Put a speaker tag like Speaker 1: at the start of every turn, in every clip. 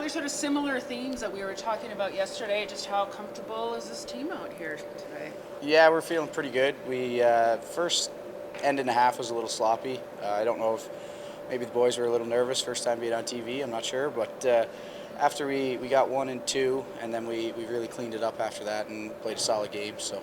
Speaker 1: Tyler, sort of similar themes that we were talking about yesterday. Just how comfortable is this team out here today?
Speaker 2: Yeah, we're feeling pretty good. We first end and a half was a little sloppy. I don't know if maybe the boys were a little nervous first time being on TV. I'm not sure, but after we got 1 and 2, and then we really cleaned it up after that and played a solid game. So.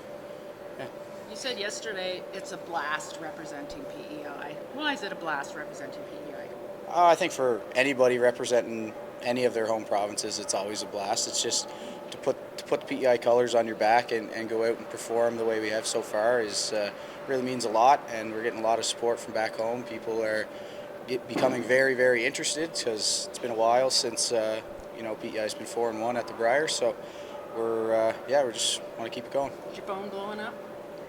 Speaker 2: Yeah.
Speaker 1: You said yesterday it's a blast representing PEI. Why is it a blast representing PEI?
Speaker 2: I think for anybody representing any of their home provinces, it's always a blast. It's just to put the PEI colors on your back and go out and perform the way we have so far is really means a lot, and we're getting a lot of support from back home. People are becoming very, very interested because it's been a while since PEI's been 4-1 at the Brier, so we just want to keep it going.
Speaker 1: Is your phone blowing up?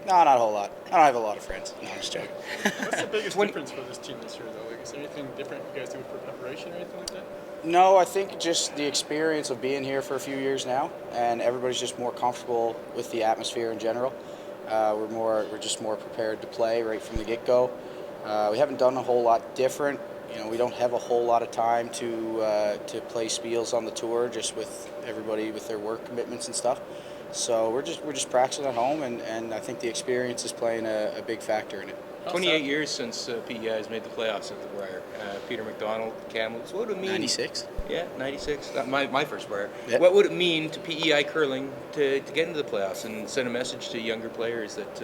Speaker 2: No, not a whole lot. I don't have a lot of friends. No, I'm just joking.
Speaker 3: What's the biggest difference for this team this year, though? Like, is there anything different you guys do for preparation or anything like that?
Speaker 2: No, I think just the experience of being here for a few years now, and everybody's just more comfortable with the atmosphere in general. We're just more prepared to play right from the get-go. We haven't done a whole lot different. We don't have a whole lot of time to play spiels on the tour, just with everybody with their work commitments and stuff. So we're just practicing at home, and I think the experience is playing a big factor in it.
Speaker 4: 28 years since PEI has made the playoffs at the Brier. Peter McDonald, Kamloops. What would it mean?
Speaker 2: 96.
Speaker 4: Yeah, 96. My first Brier.
Speaker 2: Yep.
Speaker 4: What would it mean to PEI curling to get into the playoffs and send a message to younger players that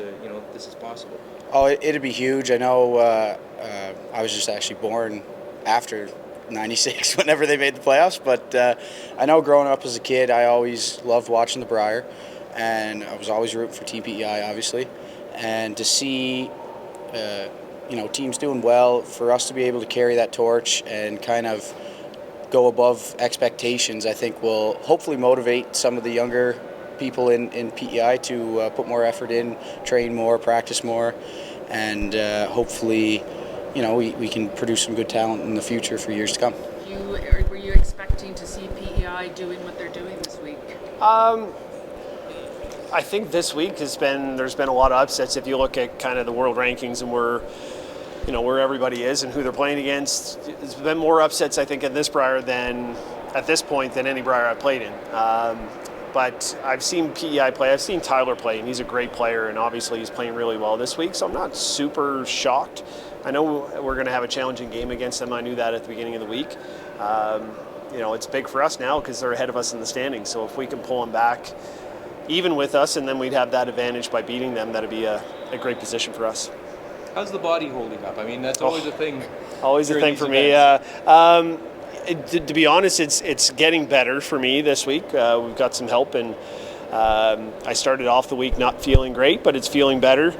Speaker 4: this is possible?
Speaker 2: Oh, it'd be huge. I know. I was just actually born after 96 whenever they made the playoffs, but I know growing up as a kid I always loved watching the Brier, and I was always rooting for Team PEI obviously, and to see teams doing well, for us to be able to carry that torch and kind of go above expectations, I think will hopefully motivate some of the younger people in PEI to put more effort in, train more, practice more, and hopefully we can produce some good talent in the future for years to come.
Speaker 1: Were you expecting to see PEI doing what they're doing this week?
Speaker 5: I think this week there's been a lot of upsets. If you look at kind of the world rankings and where everybody is and who they're playing against, there's been more upsets I think in this Brier at this point than any Brier I've played in. But I've seen PEI play. I've seen Tyler play, and he's a great player, and obviously he's playing really well this week, so I'm not super shocked. I know we're going to have a challenging game against them. I knew that at the beginning of the week. It's big for us now because they're ahead of us in the standings, so if we can pull them back even with us, and then we'd have that advantage by beating them, that'd be a great position for us.
Speaker 4: How's the body holding up? I mean, that's always a thing.
Speaker 5: Always a thing for me. To be honest, it's getting better for me this week. We've got some help, and I started off the week not feeling great, but it's feeling better.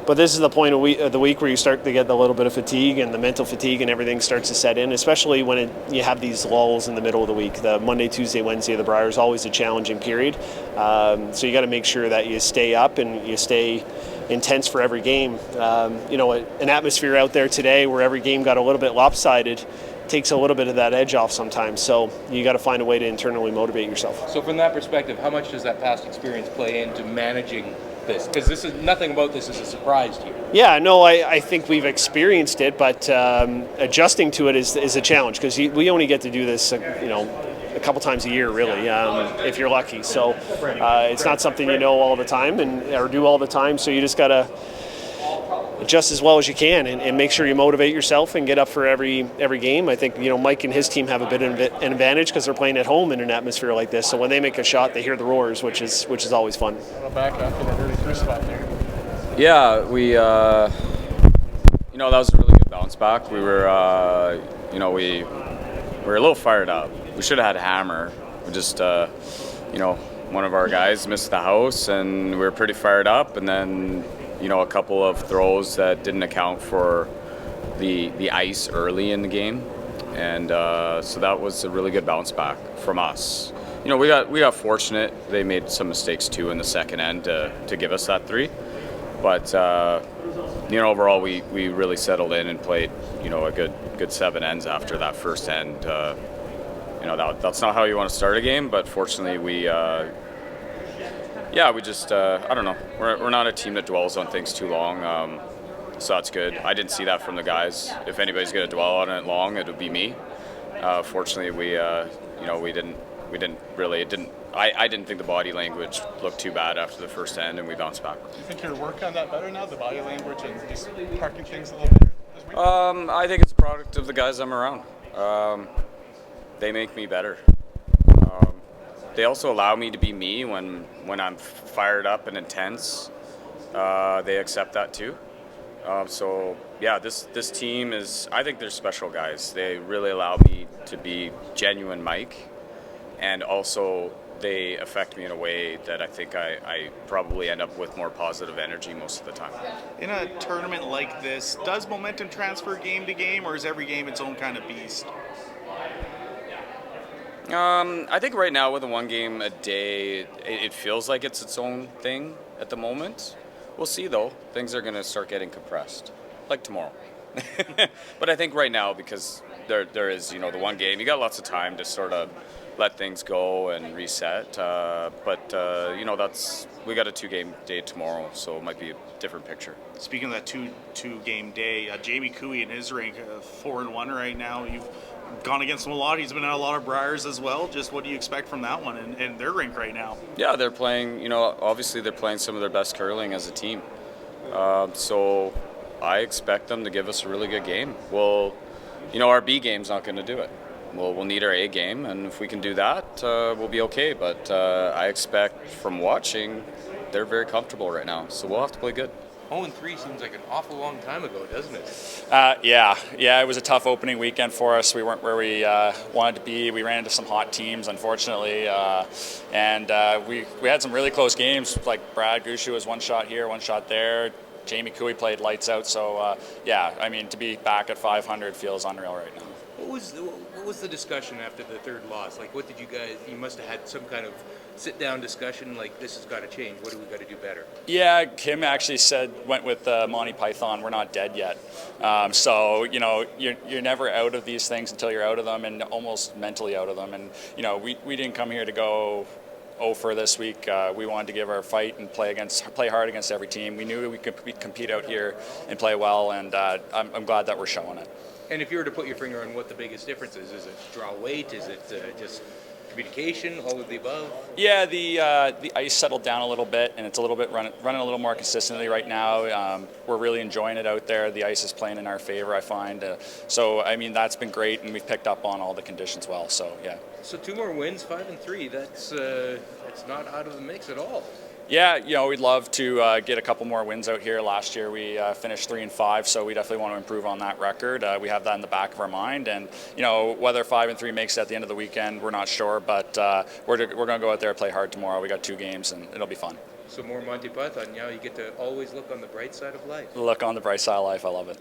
Speaker 5: But this is the point of the week where you start to get a little bit of fatigue, and the mental fatigue and everything starts to set in, especially when you have these lulls in the middle of the week. The Monday, Tuesday, Wednesday of the Brier is always a challenging period. So you got to make sure that you stay up and you stay intense for every game. An atmosphere out there today where every game got a little bit lopsided takes a little bit of that edge off sometimes. So you got to find a way to internally motivate yourself.
Speaker 4: So from that perspective, how much does that past experience play into managing this? Because nothing about this is a surprise to you. Yeah, no,
Speaker 5: I think we've experienced it, but adjusting to it is a challenge because we only get to do this, a couple times a year, really, if you're lucky. So it's not something all the time or do all the time. So you just got to adjust as well as you can and make sure you motivate yourself and get up for every game. I think Mike and his team have a bit of an advantage because they're playing at home in an atmosphere like this. So when they make a shot, they hear the roars, which is always fun.
Speaker 3: Back after that early first spot there.
Speaker 6: Yeah, we that was a really good bounce back. We were we were a little fired up. We should have had a hammer. We just one of our guys missed the house, and we were pretty fired up, and then a couple of throws that didn't account for the ice early in the game, and so that was a really good bounce back from us. We got fortunate. They made some mistakes too in the second end to give us that 3, but overall we really settled in and played a good 7 ends after that first end. That's not how you want to start a game, but fortunately we just I don't know. We're not a team that dwells on things too long, so that's good. I didn't see that from the guys. If anybody's going to dwell on it long, it would be me. Fortunately, we didn't really. It didn't. I didn't think the body language looked too bad after the first end, and we bounced back.
Speaker 3: Do you think you're working on that better now, the body language and just parking things a little better this week?
Speaker 6: I think it's a product of the guys I'm around. They make me better. They also allow me to be me when I'm fired up and intense. They accept that too. So yeah, this team is. I think they're special guys. They really allow me to be genuine Mike, and also they affect me in a way that I think I probably end up with more positive energy most of the time.
Speaker 7: In a tournament like this, does momentum transfer game to game, or is every game its own kind of beast?
Speaker 6: I think right now with a one game a day, it feels like it's its own thing at the moment. We'll see though. Things are going to start getting compressed, like tomorrow. But I think right now, because there is, the one game, you got lots of time to sort of let things go and reset. But we got a 2-game day tomorrow, so it might be a different picture.
Speaker 7: Speaking of that two game day, Jamie Cooey in his rank 4-1 right now. You've gone against him a lot. He's been at a lot of Briers as well. Just what do you expect from that one and their rink right now?
Speaker 6: Yeah, they're playing. Obviously they're playing some of their best curling as a team. So I expect them to give us a really good game. Well, our B game's not going to do it. We'll need our A game, and if we can do that, we'll be okay. But I expect from watching, they're very comfortable right now. So we'll have to play good.
Speaker 4: 0-3 seems like an awful long time ago, doesn't it?
Speaker 8: Yeah, it was a tough opening weekend for us. We weren't where we wanted to be. We ran into some hot teams, unfortunately, and we had some really close games. Like Brad Gushue was one shot here, one shot there. Jamie Cooey played lights out. So to be back at 500 feels unreal right now.
Speaker 4: What was the discussion after the third loss? Like, what did you guys? You must have had some kind of sit-down discussion. Like, this has got to change. What do we got to do better?
Speaker 8: Yeah, Kim actually went with Monty Python. We're not dead yet. So you're never out of these things until you're out of them, and almost mentally out of them. And we didn't come here to go for this week. We wanted to give our fight and play hard against every team. We knew we could compete out here and play well, and I'm glad that we're showing it.
Speaker 4: And if you were to put your finger on what the biggest difference is it draw weight? Is it just communication? All of the above? Yeah, the ice settled down a little bit, and it's a little bit running a little more consistently right now. We're really enjoying it out there. The ice is playing in our favor, I find. That's been great, and we've picked up on all the conditions well. So yeah. So 2 more wins, 5-3. That's not out of the mix at all. Yeah, we'd love to get a couple more wins out here. Last year we finished 3-5, so we definitely want to improve on that record. We have that in the back of our mind, and whether 5-3 makes it at the end of the weekend, we're not sure. But we're going to go out there and play hard tomorrow. We got 2 games, and it'll be fun. So more Monty Python. Now you get to always look on the bright side of life. Look on the bright side of life. I love it.